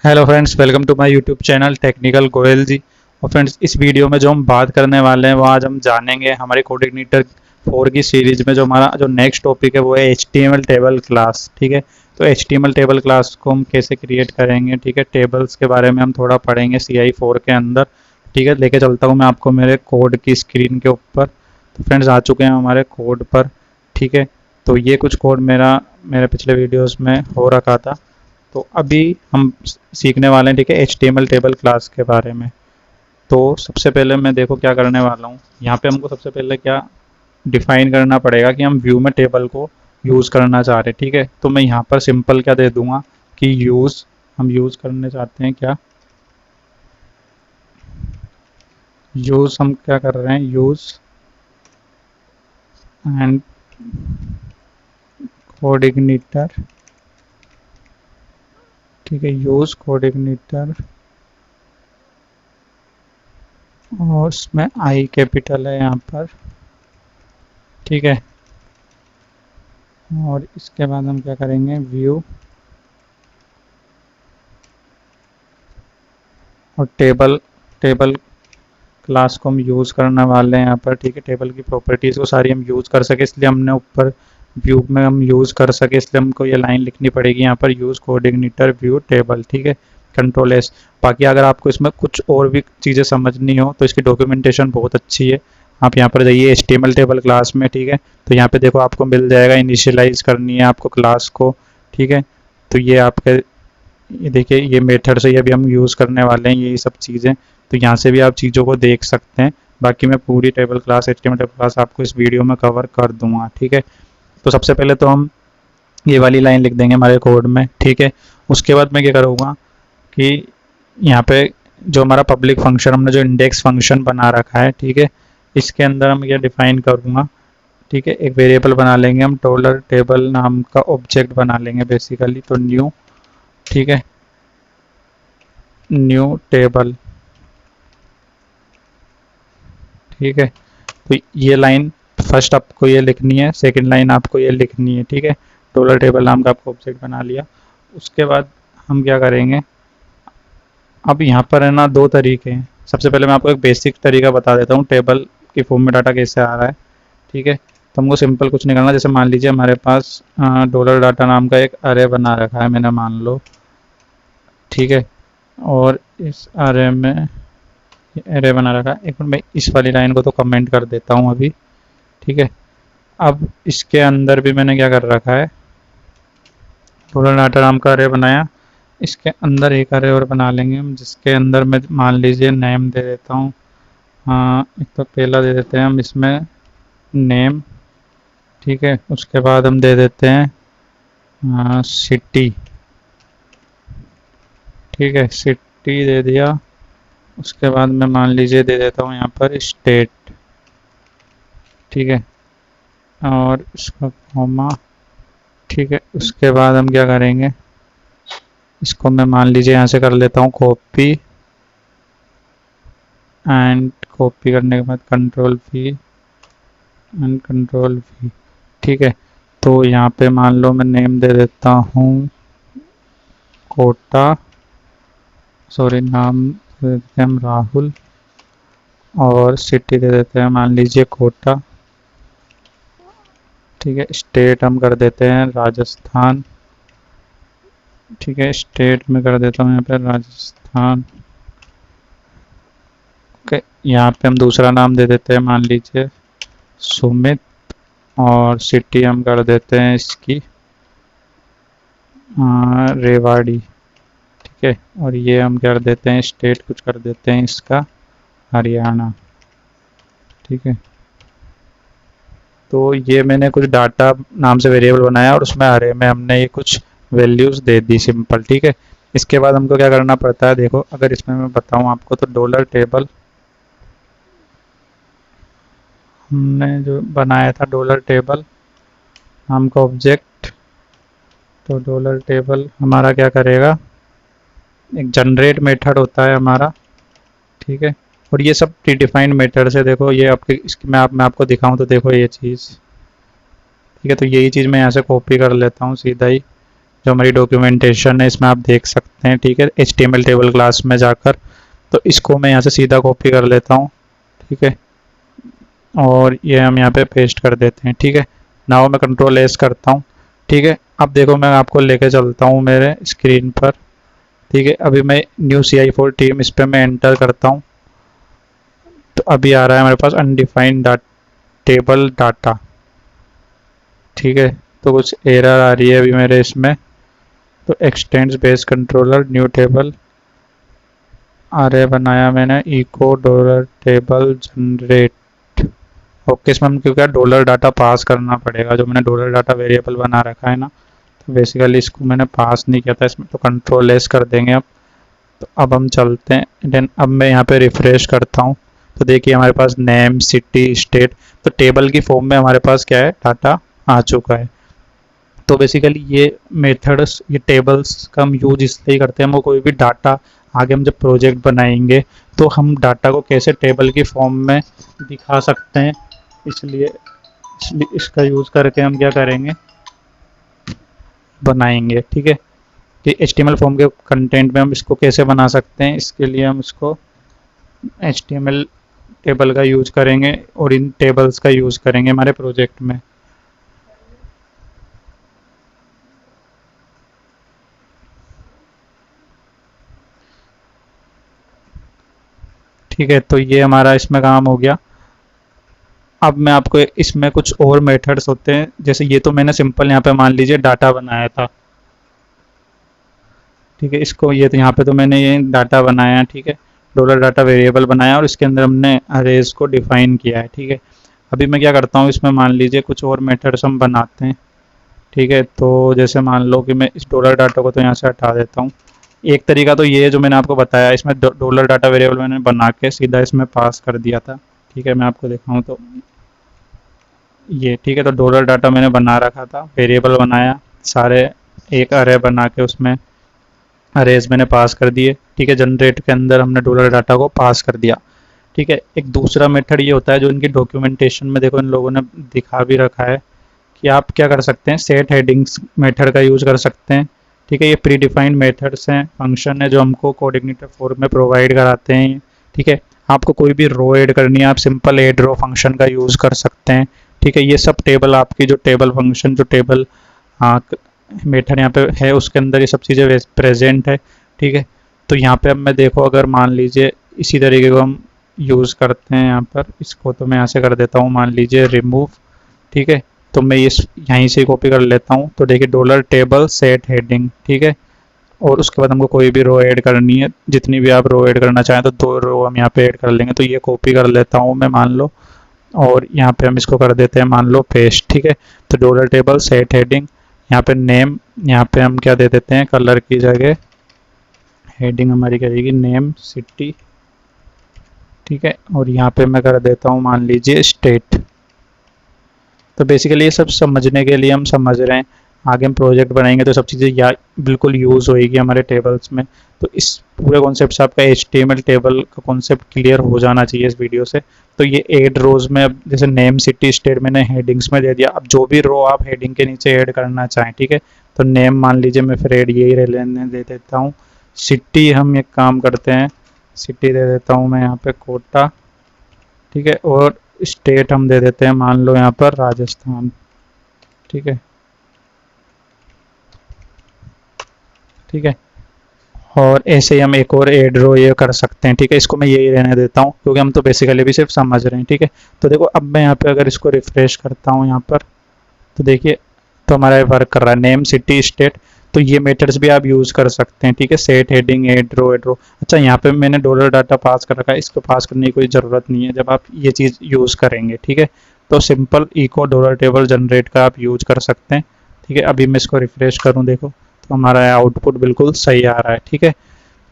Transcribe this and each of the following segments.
Hello friends, welcome to my YouTube channel technical Goyal ji. और friends, इस video में जो हम बात करने वाले हैं वो आज हम जानेंगे हमारे कोडिग्निटर 4 की सीरीज में हमारा जो नेक्स्ट टॉपिक है वो है HTML टेबल क्लास। ठीक है, तो HTML टेबल क्लास को हम कैसे क्रिएट करेंगे। ठीक है, टेबल्स के बारे में हम थोड़ा पढ़ेंगे CI4 के अंदर। ठीक है, लेके चलता हूँ मैं आपको मेरे कोड की स्क्रीन के ऊपर। तो फ्रेंड्स, आ चुके हैं हमारे कोड पर। ठीक है, तो ये कुछ कोड मेरे पिछले वीडियोस में हो रखा था। तो अभी हम सीखने वाले हैं, ठीक है, HTML टेबल क्लास के बारे में। तो सबसे पहले मैं देखो क्या करने वाला हूँ। यहाँ पे हमको सबसे पहले क्या डिफाइन करना पड़ेगा कि हम व्यू में टेबल को यूज़ करना चाह रहे हैं। ठीक है, तो मैं यहाँ पर सिंपल क्या दे दूंगा कि हम यूज़ करने चाहते हैं क्या, हम क्या कर रहे हैं, यूज़ एंड कोडिग्निटर। ठीक है, यूज़ कोडिग्निटर और उसमें आई कैपिटल है यहाँ पर। ठीक है, और इसके बाद हम क्या करेंगे, व्यू और टेबल टेबल क्लास को हम यूज़ करने वाले हैं यहाँ पर। ठीक है, टेबल की प्रॉपर्टीज़ को सारी हम यूज़ कर सके इसलिए हमने ऊपर व्यू में हम यूज़ कर सके इसलिए हमको ये लाइन लिखनी पड़ेगी यहाँ पर, यूज़ कोऑर्डिनेटर व्यू टेबल। ठीक है, कंट्रोल एस। बाकी अगर आपको इसमें कुछ और भी चीज़ें समझनी हो तो इसकी डॉक्यूमेंटेशन बहुत अच्छी है। आप यहाँ पर जाइए HTML टेबल क्लास में। ठीक है, तो यहाँ पे देखो आपको मिल जाएगा, इनिशियलाइज करनी है आपको क्लास को। ठीक है, तो ये आपके, ये देखिए, ये मेथड से अभी हम यूज़ करने वाले हैं यही सब चीज़ें। तो यहाँ से भी आप चीज़ों को देख सकते हैं। बाकी मैं पूरी table class, HTML table class आपको इस वीडियो में कवर कर दूंगा। ठीक है, तो सबसे पहले तो हम ये वाली लाइन लिख देंगे हमारे कोड में। ठीक है, उसके बाद मैं क्या करूँगा कि यहाँ पे जो हमारा पब्लिक फंक्शन, हमने जो इंडेक्स फंक्शन बना रखा है, ठीक है, इसके अंदर हम क्या डिफाइन करूँगा। ठीक है, एक वेरिएबल बना लेंगे हम, डॉलर टेबल नाम का ऑब्जेक्ट बना लेंगे बेसिकली। तो न्यू, ठीक है, न्यू टेबल। ठीक है, तो ये लाइन फर्स्ट आपको ये लिखनी है, सेकंड लाइन आपको ये लिखनी है। ठीक है, डॉलर टेबल नाम का आपको ऑब्जेक्ट बना लिया। उसके बाद हम क्या करेंगे, अब यहाँ पर है ना दो तरीके हैं। सबसे पहले मैं आपको एक बेसिक तरीका बता देता हूँ टेबल की फॉर्म में डाटा कैसे आ रहा है। ठीक है, तो हमको सिंपल कुछ नहीं करना। जैसे मान लीजिए हमारे पास डॉलर डाटा नाम का एक अरे बना रखा है मैंने, मान लो। ठीक है, और इस अरे में एरे बना रखा है। एक मिनट, मैं इस वाली लाइन को तो कमेंट कर देता हूँ अभी। ठीक है, अब इसके अंदर भी मैंने क्या कर रखा है, डॉलर डाटा नाम का अरे बनाया। इसके अंदर एक अरे और बना लेंगे हम, जिसके अंदर मैं मान लीजिए नेम दे देता हूँ। हाँ, एक तो पहला दे देते हैं हम इसमें नेम। ठीक है, उसके बाद हम दे देते हैं सिटी। ठीक है, सिटी दे दिया। उसके बाद मैं मान लीजिए दे देता हूँ यहाँ पर स्टेट। ठीक है, और इसका कॉमा। ठीक है, उसके बाद हम क्या करेंगे, इसको मैं मान लीजिए यहाँ से कर लेता हूँ कॉपी, एंड कॉपी करने के बाद control V and control V। ठीक है, तो यहाँ पे मान लो मैं नेम दे देता हूँ कोटा, सॉरी नाम दे देते हैं हम राहुल, और सिटी दे देते हैं मान लीजिए कोटा। ठीक है, स्टेट हम कर देते हैं राजस्थान। ठीक है, स्टेट में कर देता हूँ यहाँ पे राजस्थान। ओके, यहाँ पे हम दूसरा नाम दे देते हैं मान लीजिए सुमित, और सिटी हम कर देते हैं इसकी रेवाड़ी। ठीक है, और ये हम कर देते हैं स्टेट, कुछ कर देते हैं इसका हरियाणा। ठीक है, तो ये मैंने कुछ डाटा नाम से वेरिएबल बनाया और उसमें अरे में हमने ये कुछ वैल्यूज़ दे दी, सिंपल। ठीक है, इसके बाद हमको क्या करना पड़ता है, देखो अगर इसमें मैं बताऊं आपको, तो डॉलर टेबल हमने जो बनाया था, डॉलर टेबल नाम का ऑब्जेक्ट, तो डॉलर टेबल हमारा क्या करेगा, एक जनरेट मेथड होता है हमारा। ठीक है, और ये सब प्री डिफाइंड मेथड से, देखो ये आपके, इसकी मैं आपको दिखाऊं तो देखो ये चीज़। ठीक है, तो यही चीज़ मैं यहाँ से कॉपी कर लेता हूँ सीधा ही। जो हमारी डॉक्यूमेंटेशन है इसमें आप देख सकते हैं, ठीक है, HTML टेबल क्लास में जाकर। तो इसको मैं यहाँ से सीधा कॉपी कर लेता हूँ, ठीक है, और ये हम यहाँ पे पेस्ट कर देते हैं, ठीक है। नाउ मैं कंट्रोल एस करता हूँ, ठीक है। अब देखो मैं आपको लेके चलता हूँ मेरे स्क्रीन पर, ठीक है। अभी मैं न्यू CI4 टीम इस पर मैं एंटर करता हूँ, तो अभी आ रहा है हमारे पास अनडिफाइंड टेबल डाटा, ठीक है। तो कुछ एरर आ रही है अभी मेरे इसमें। तो extends base controller new table अरे बनाया मैंने, echo dollar table generate. Okay, इसमें हम क्योंकि डॉलर डाटा पास करना पड़ेगा, जो मैंने डॉलर डाटा वेरिएबल बना रखा है ना, तो बेसिकली इसको मैंने पास नहीं किया था इसमें, तो कंट्रोल एस कर देंगे अब। तो अब हम चलते हैं, देन अब मैं यहाँ पे रिफ्रेश करता हूँ, तो देखिए हमारे पास नेम, सिटी, स्टेट, तो टेबल की फॉर्म में हमारे पास क्या है, डाटा आ चुका है। तो बेसिकली ये मेथड्स, ये टेबल्स का हम यूज इसलिए करते हैं, हम कोई भी डाटा आगे हम जब प्रोजेक्ट बनाएंगे तो हम डाटा को कैसे टेबल की फॉर्म में दिखा सकते हैं, इसलिए इसका यूज़ करके हम क्या करेंगे, बनाएंगे, ठीक है। कि HTML फॉर्म के कंटेंट में हम इसको कैसे बना सकते हैं, इसके लिए हम इसको HTML टेबल का यूज करेंगे और इन टेबल्स का यूज करेंगे हमारे प्रोजेक्ट में। ठीक है, तो ये हमारा इसमें काम हो गया। अब मैं आपको इसमें कुछ और मेथड्स होते हैं, जैसे ये तो मैंने सिंपल यहाँ पे मान लीजिए डाटा बनाया था, ठीक है। इसको ये तो यहाँ पे तो मैंने ये डाटा बनाया, ठीक है, डॉलर डाटा वेरिएबल बनाया और इसके अंदर हमने अरेज को डिफाइन किया है, ठीक है। अभी मैं क्या करता हूँ, इसमें मान लीजिए कुछ और मेथड्स हम बनाते हैं, ठीक है। तो जैसे मान लो कि मैं इस डॉलर डाटा को तो यहाँ से हटा देता हूँ। एक तरीका तो ये है जो मैंने आपको बताया, इसमें डॉलर डाटा वेरिएबल मैंने बना के सीधा इसमें पास कर दिया था, ठीक है। मैं आपको दिखाऊँ तो ये, ठीक है, तो डॉलर डाटा मैंने बना रखा था, वेरिएबल बनाया सारे, एक अरे बना के उसमें अरेज मैंने पास कर दिए, ठीक है। जनरेट के अंदर हमने डॉलर डाटा को पास कर दिया, ठीक है। एक दूसरा मेथड ये होता है जो इनकी डॉक्यूमेंटेशन में देखो इन लोगों ने दिखा भी रखा है, कि आप क्या कर सकते हैं, सेट हेडिंग्स मेथड का यूज कर सकते हैं, ठीक है। ये प्री डिफाइंड मेथड्स हैं, फंक्शन है जो हमको कोऑर्डिनेटर फॉर्म में प्रोवाइड कराते हैं, ठीक है। आपको कोई भी रो ऐड करनी है, आप सिंपल ऐड रो फंक्शन का यूज़ कर सकते हैं, ठीक है। ये सब टेबल आपकी जो टेबल फंक्शन, जो टेबल मेथड यहाँ पे है उसके अंदर ये सब चीज़ें प्रेजेंट है, ठीक है। तो यहाँ पे अब मैं देखो, अगर मान लीजिए इसी तरीके को हम यूज़ करते हैं यहाँ पर, इसको तो मैं यहाँ से कर देता हूँ, मान लीजिए रिमूव, ठीक है। तो मैं इस यहीं से कॉपी कर लेता हूँ, तो देखिए डॉलर टेबल सेट हेडिंग, ठीक है। और उसके बाद हमको कोई भी रो ऐड करनी है, जितनी भी आप रो ऐड करना चाहें तो 2 रो हम यहाँ पे ऐड कर लेंगे। तो ये कॉपी कर लेता हूँ मैं, मान लो, और यहाँ पे हम इसको कर देते हैं मान लो पेस्ट, ठीक है। तो डॉलर टेबल सेट हेडिंग, यहाँ पे नेम, यहाँ पे हम क्या दे देते हैं, कलर की जगह हेडिंग हमारी करेगी नेम सिटी, ठीक है। और यहाँ पे मैं कर देता हूँ मान लीजिए स्टेट। तो बेसिकली ये सब समझने के लिए हम समझ रहे हैं, आगे हम प्रोजेक्ट बनाएंगे तो सब चीज़ें या बिल्कुल यूज़ होएगी हमारे टेबल्स में। तो इस पूरे कॉन्सेप्ट से आपका HTML टेबल का कॉन्सेप्ट क्लियर हो जाना चाहिए इस वीडियो से। तो ये ऐड रोज में, अब जैसे नेम सिटी स्टेट मैंने हेडिंग्स में दे दिया, अब जो भी रो आप हेडिंग के नीचे ऐड करना चाहें, ठीक है। तो नेम मान लीजिए मैं फिर ऐड यही लेने दे देता हूँ, सिटी हम एक काम करते हैं, सिटी दे देता हूँ मैं यहाँ पे कोटा, ठीक है। और स्टेट हम दे देते हैं मान लो यहाँ पर राजस्थान, ठीक है, ठीक है। और ऐसे ही हम एक और ऐड रो ये कर सकते हैं, ठीक है। इसको मैं यही रहने देता हूँ क्योंकि हम तो बेसिकली भी सिर्फ समझ रहे हैं, ठीक है। तो देखो अब मैं यहाँ पे अगर इसको रिफ्रेश करता हूँ यहाँ पर, तो देखिए तो हमारा वर्क कर रहा है, नेम सिटी स्टेट। तो ये मेथड्स भी आप यूज़ कर सकते हैं, ठीक है, सेट हेडिंग ऐड रो ऐड रो। अच्छा, यहाँ पे मैंने डॉलर डाटा पास कर रखा है, इसको पास करने की कोई ज़रूरत नहीं है जब आप ये चीज़ यूज़ करेंगे, ठीक है। तो simple echo dollar table generate का आप यूज कर सकते हैं, ठीक है। अभी मैं इसको रिफ्रेश करूँ, देखो तो हमारा आउटपुट बिल्कुल सही आ रहा है, ठीक है।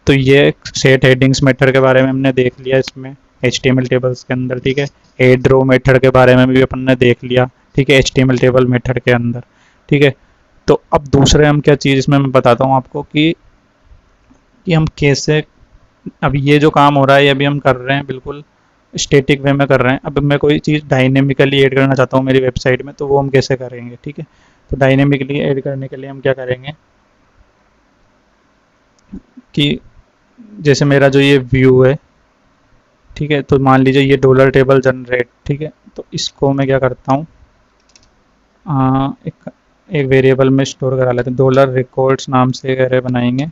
तो ये सेट हेडिंग्स मेथड के बारे में हमने देख लिया इसमें HTML टेबल्स के अंदर, ठीक है। ऐड रो मेथड के बारे में भी अपन ने देख लिया, ठीक है, HTML टेबल मेथड के अंदर, ठीक है। तो अब दूसरे हम क्या चीज़ इसमें मैं बताता हूँ आपको कि हम कैसे, अभी ये जो काम हो रहा है ये अभी हम कर रहे हैं बिल्कुल स्टैटिक वे में कर रहे हैं। अब मैं कोई चीज़ डायनेमिकली ऐड करना चाहता हूँ मेरी वेबसाइट में, तो वो हम कैसे करेंगे, ठीक है। तो डायनेमिकली ऐड करने के लिए हम क्या करेंगे, कि जैसे मेरा जो ये व्यू है, ठीक है, तो मान लीजिए ये डॉलर टेबल जनरेट, ठीक है, तो इसको मैं क्या करता हूँ, एक एक वेरिएबल में स्टोर करा लेते हैं, डॉलर रिकॉर्ड्स नाम से एक एरे बनाएंगे,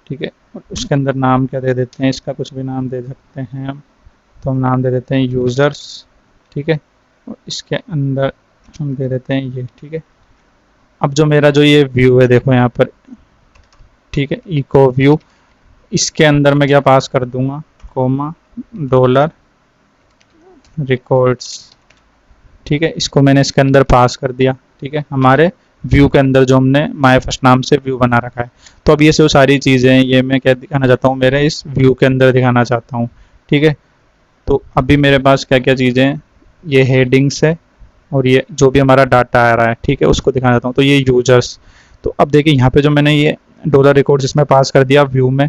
ठीक है, और उसके अंदर नाम क्या दे देते हैं, इसका कुछ भी नाम दे सकते हैं हम, तो हम नाम दे देते हैं यूज़र्स, ठीक है, और इसके अंदर हम दे देते हैं ये, ठीक है। अब जो मेरा जो ये व्यू है देखो यहाँ पर, ठीक है, इको व्यू, इसके अंदर मैं क्या पास कर दूंगा, कोमा डॉलर रिकॉर्ड्स, ठीक है, इसको मैंने इसके अंदर पास कर दिया, ठीक है, हमारे व्यू के अंदर जो हमने माय फर्स्ट नाम से व्यू बना रखा है। तो अब ये जो सारी चीज़ें हैं ये मैं क्या दिखाना चाहता हूँ, मेरे इस व्यू के अंदर दिखाना चाहता हूँ, ठीक है। तो अभी मेरे पास क्या क्या चीज़ें हैं, ये हेडिंग्स है और ये जो भी हमारा डाटा आ रहा है, ठीक है, उसको दिखाना चाहता हूँ। तो ये यूजर्स, तो अब देखिए यहाँ पे जो मैंने ये डॉलर रिकॉर्ड्स इसमें पास कर दिया व्यू में,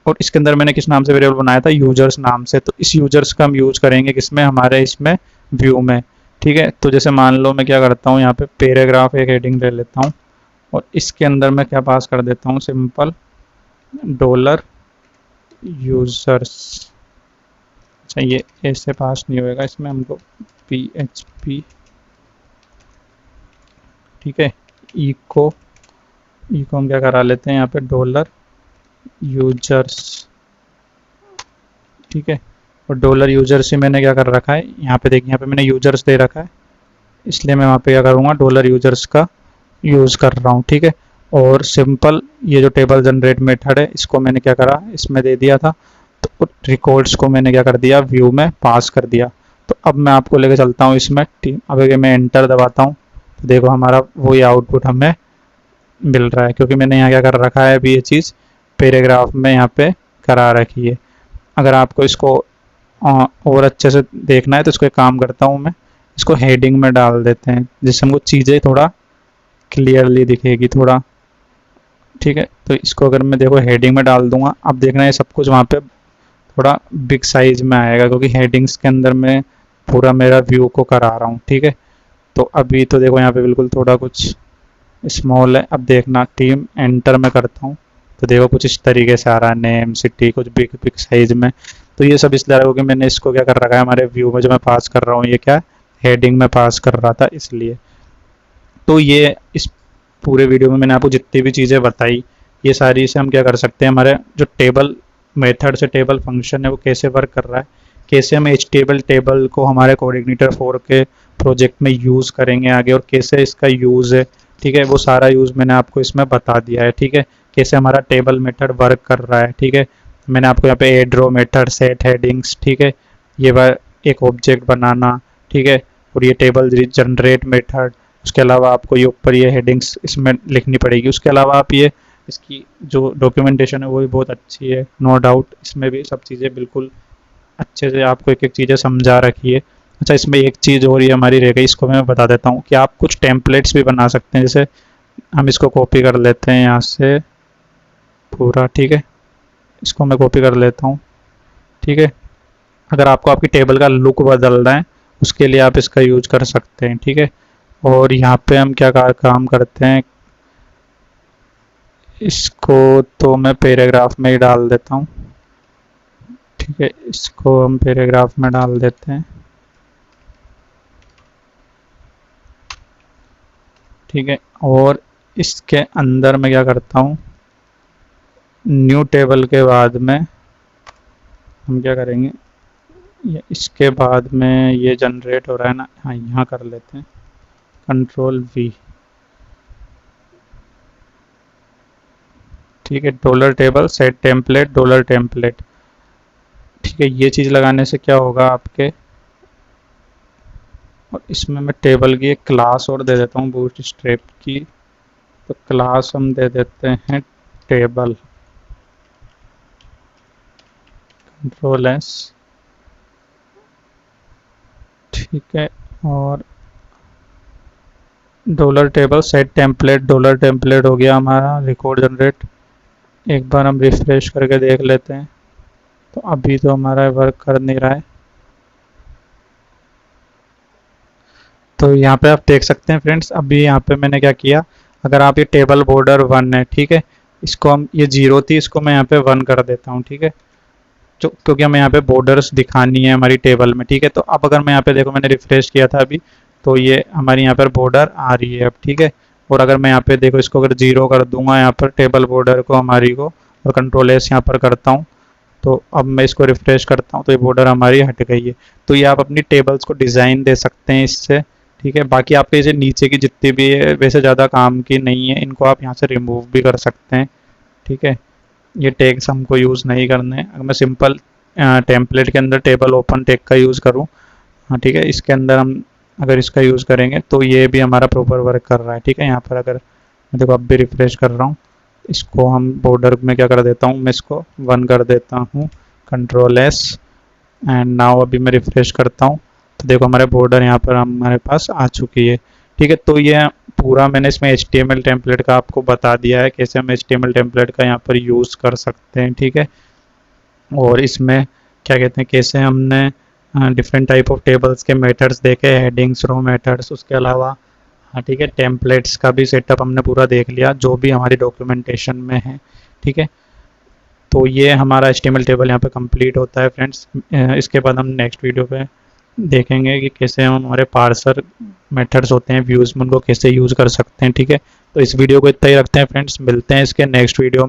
और इसके अंदर मैंने किस नाम से वेरिएबल बनाया था, यूजर्स नाम से। तो इस यूजर्स का हम यूज़ करेंगे किसमें, हमारे इसमें व्यू में, ठीक है। तो जैसे मान लो मैं क्या करता हूँ, यहाँ पे पैराग्राफ एक हेडिंग ले लेता हूँ और इसके अंदर मैं क्या पास कर देता हूँ, सिंपल डॉलर यूजर्स। अच्छा ये ऐसे पास नहीं होएगा, इसमें हमको PHP, ठीक है, इको हम क्या करा लेते हैं यहाँ पे, डॉलर यूजर्स, ठीक है। और डॉलर यूजर्स से मैंने क्या कर रखा है, यहाँ पे देखिए, यहाँ पे मैंने यूजर्स दे रखा है, इसलिए मैं वहाँ पे क्या करूँगा, डॉलर यूजर्स का यूज़ कर रहा हूँ, ठीक है। और सिंपल ये जो टेबल जनरेट मेथड है इसको मैंने क्या करा, इसमें दे दिया था, तो रिकॉर्ड्स को मैंने क्या कर दिया, व्यू में पास कर दिया। तो अब मैं आपको लेके चलता हूँ इसमें, अब अगर मैं एंटर दबाता हूँ तो देखो हमारा वही आउटपुट हमें मिल रहा है, क्योंकि मैंने यहाँ क्या कर रखा है, अभी ये चीज़ पैराग्राफ में यहाँ पे करा रखी है। अगर आपको इसको और अच्छे से देखना है तो इसको एक काम करता हूँ मैं, इसको हेडिंग में डाल देते हैं जिससे हमको चीज़ें थोड़ा क्लियरली दिखेगी थोड़ा, ठीक है। तो इसको अगर मैं देखो हेडिंग में डाल दूंगा, अब देखना है सब कुछ वहाँ पे थोड़ा बिग साइज में आएगा, क्योंकि हेडिंग्स के अंदर मैं पूरा मेरा व्यू को करा रहा हूँ, ठीक है। तो अभी तो देखो यहाँ पे बिल्कुल थोड़ा कुछ स्मॉल है। अब देखना टीम एंटर में करता हूँ तो देखो कुछ इस तरीके से आ रहा है, नेम सिटी कुछ बिग बिग साइज में। तो ये सब इसलिए आ रहा है क्योंकि मैंने इसको क्या कर रखा है, हमारे व्यू में जो मैं पास कर रहा हूँ ये क्या हेडिंग में पास कर रहा था इसलिए। तो ये इस पूरे वीडियो में मैंने आपको जितनी भी चीज़ें बताई, ये सारी से हम क्या कर सकते हैं, हमारे जो टेबल मेथड से टेबल फंक्शन है वो कैसे वर्क कर रहा है, कैसे हम टेबल को हमारे कोऑर्डिनेटर 4 के प्रोजेक्ट में यूज़ करेंगे आगे, और कैसे इसका यूज़ है, ठीक है, वो सारा यूज़ मैंने आपको इसमें बता दिया है, ठीक है। कैसे हमारा टेबल मेथड वर्क कर रहा है, ठीक है। मैंने आपको यहाँ पे एड रो मेथड, सेट हेडिंग्स, ठीक है, ये एक ऑब्जेक्ट बनाना, ठीक है, और ये टेबल जनरेट मेथड, उसके अलावा आपको ये ऊपर ये हेडिंग्स इसमें लिखनी पड़ेगी। उसके अलावा आप ये इसकी जो डॉक्यूमेंटेशन है वो भी बहुत अच्छी है, नो डाउट, इसमें भी सब चीज़ें बिल्कुल अच्छे से आपको एक एक चीज़ें समझा रखी है। अच्छा इसमें एक चीज़ और ये हमारी रह गई, इसको मैं बता देता हूँ कि आप कुछ टेम्पलेट्स भी बना सकते हैं। जैसे हम इसको कॉपी कर लेते हैं यहाँ से पूरा, ठीक है, इसको मैं कॉपी कर लेता हूँ, ठीक है। अगर आपको आपकी टेबल का लुक बदलना है उसके लिए आप इसका यूज कर सकते हैं, ठीक है। और यहाँ पे हम क्या काम करते हैं, इसको तो मैं पैराग्राफ में ही डाल देता हूँ, ठीक है, इसको हम पैराग्राफ में डाल देते हैं, ठीक है। और इसके अंदर मैं क्या करता हूँ, न्यू टेबल के बाद में हम क्या करेंगे, ये इसके बाद में ये जनरेट हो रहा है ना, हाँ यहाँ कर लेते हैं Ctrl+V, ठीक है, dollar table set template dollar template, ठीक है। ये चीज़ लगाने से क्या होगा आपके, और इसमें मैं टेबल की एक क्लास और दे देता हूँ बूटस्ट्रैप की, तो क्लास हम दे देते हैं टेबल, Ctrl+S, ठीक है। और dollar table set template dollar template हो गया हमारा रिकॉर्ड जनरेट। एक बार हम रिफ्रेश करके देख लेते हैं, तो अभी तो हमारा वर्क कर नहीं रहा है। तो यहाँ पे आप देख सकते हैं फ्रेंड्स, अभी यहाँ पे मैंने क्या किया, अगर आप ये टेबल बॉर्डर 1 है, ठीक है, इसको हम, ये 0 थी, इसको मैं यहाँ पे 1 कर देता हूँ, ठीक है, जो क्योंकि हमें यहाँ पे बॉर्डर्स दिखानी है हमारी टेबल में, ठीक है। तो अब अगर मैं यहाँ पे देखो, मैंने रिफ्रेश किया था अभी, तो ये हमारी यहाँ पर बॉर्डर आ रही है अब, ठीक है। और अगर मैं यहाँ पे देखो, इसको अगर 0 कर दूंगा यहाँ पर टेबल बॉर्डर को हमारी को, और कंट्रोल एस यहाँ पर करता हूँ, तो अब मैं इसको रिफ्रेश करता हूँ तो ये बॉर्डर हमारी हट गई है। तो ये आप अपनी टेबल्स को डिज़ाइन दे सकते हैं इससे, ठीक है। बाकी आपके ये नीचे की जितनी भी है वैसे ज़्यादा काम की नहीं है, इनको आप यहाँ से रिमूव भी कर सकते हैं, ठीक है। ये टैग्स हमको यूज़ नहीं करने हैं। अगर मैं सिंपल टेम्पलेट के अंदर टेबल ओपन टैग का यूज़ करूँ, हाँ ठीक है, इसके अंदर हम अगर इसका यूज़ करेंगे तो ये भी हमारा प्रॉपर वर्क कर रहा है, ठीक है। यहाँ पर अगर मैं देखो अब भी रिफ्रेश कर रहा हूँ, इसको हम बॉर्डर में क्या कर देता हूँ, मैं इसको 1 कर देता हूँ, कंट्रोल एस, एंड नाउ अभी मैं रिफ्रेश करता हूँ तो देखो हमारे बॉर्डर यहाँ पर हमारे पास आ चुकी है, ठीक है। तो ये पूरा मैंने इसमें HTML टेम्पलेट का आपको बता दिया है, कैसे हम HTML टेम्पलेट का यहाँ पर यूज़ कर सकते हैं, ठीक है। और इसमें क्या कहते हैं, कैसे हमने डिफरेंट टाइप ऑफ टेबल्स के मेथड्स देखे, हेडिंग्स, रो मेथड्स, उसके अलावा हाँ ठीक है, टेम्पलेट्स का भी सेटअप हमने पूरा देख लिया जो भी हमारी डॉक्यूमेंटेशन में है, ठीक है। तो ये हमारा HTML टेबल यहाँ पे कंप्लीट होता है फ्रेंड्स। इसके बाद हम नेक्स्ट वीडियो पे देखेंगे कि कैसे हम हमारे पार्सर मेथड्स होते हैं व्यूज़ में, उनको कैसे यूज़ कर सकते हैं, ठीक है। तो इस वीडियो को इतना ही रखते हैं फ्रेंड्स, मिलते हैं इसके नेक्स्ट वीडियो में।